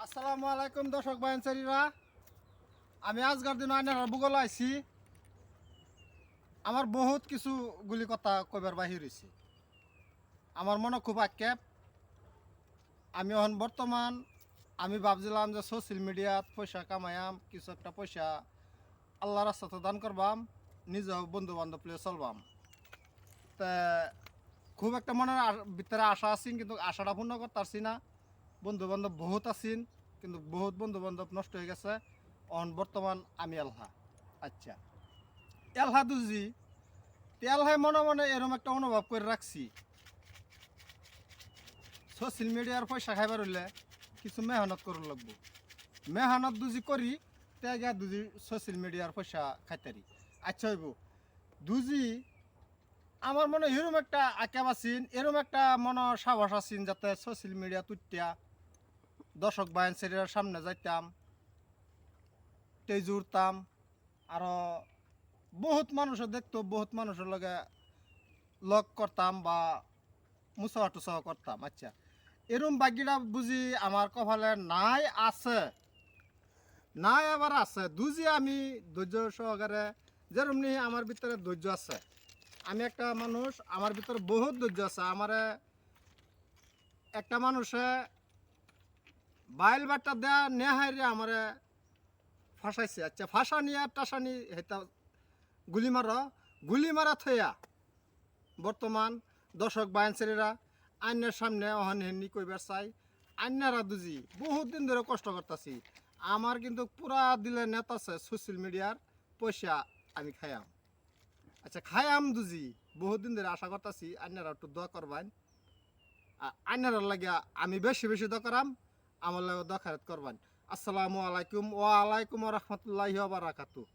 আসসালামু আলাইকুম দর্শক ভাইয়েরা, আমি আজকের দিন আইনার ভূগোল আইছি। আমার বহুত কিছু গুলি কথা কইবার বাহির হয়েছে। আমার মনে খুব আক্ষেপ। আমি এখন বর্তমান আমি ভাবছিলাম যে সোশ্যাল মিডিয়াত পয়সা কামায়াম, কিছু একটা পয়সা আল্লাহর রাস্তাতে দান করবাম, নিজেও বন্ধু বান্ধব লিয়ে চলবাম। তা খুব একটা মনের ভিতরে আশা আছেন, কিন্তু আশাটা পূর্ণ করতে পারছি না। বন্ধু বান্ধব বহুত আছেন, কিন্তু বহুত বন্ধু বান্ধব নষ্ট হয়ে গেছে। অন বর্তমান আমি এলহা। আচ্ছা, এলহা দুজি তেলহাই মনে মনে এরকম একটা অনুভব করে রাখছি, সোশ্যাল মিডিয়ার পয়সা খাইবার হইলে কিছু মেহনত করুন লাগবো। মেহনত দুজি করি তেগা দুজি সোশ্যাল মিডিয়ার পয়সা খাইতারি। আচ্ছা হইব দুজি আমার মনে এরম একটা আঁকাব আছেন, এরম একটা মনে সাহস আছেন, যাতে সোশ্যাল মিডিয়া তুইটা দর্শক বায়নসেরিয়ার সামনে যাইতাম, তেজ উঠতাম, আরো বহুত মানুষের দেখতো, বহুত মানুষের লগে লগ করতাম বা মুসাফা টুসাফা করতাম। আচ্ছা, এরম বাগিটা বুঝি আমার কপালে নাই, আছে নাই আবার আছে। দুজি আমি ধৈর্য সহকারে, যেরমনি আমার ভিতরে ধৈর্য আছে, আমি একটা মানুষ, আমার ভিতরে বহুত ধৈর্য আছে। আমার একটা মানুষে বাইল বাট্টা দেয়া নেহাইরে আমারে ফাঁসাইছে। আচ্ছা, ফাঁসানি আর টাসানি হেতা গুলি মারা থইয়া বর্তমান দর্শক বায়নসেরিরা আইনের সামনে অহন হেননি কইবার চাই। আইনারা দুজি বহুত দিন ধরে কষ্ট করতেছি, আমার কিন্তু পুরা দিলে নেট আছে সোশ্যাল মিডিয়ার পয়সা আমি খাইয়াম। আচ্ছা, খাইয়াম দুজি বহুত দিন ধরে আশা করতেছি আইনারা একটু দোয়া করবেন। আইনারার লাগিয়া আমি বেশি বেশি দোয়া করাম, আমার লাগে দোয়া খারাত করবেন। আসসালামু আলাইকুম ওয়া আলাইকুম ওয়া রাহমাতুল্লাহি ওয়া বারাকাতুহু।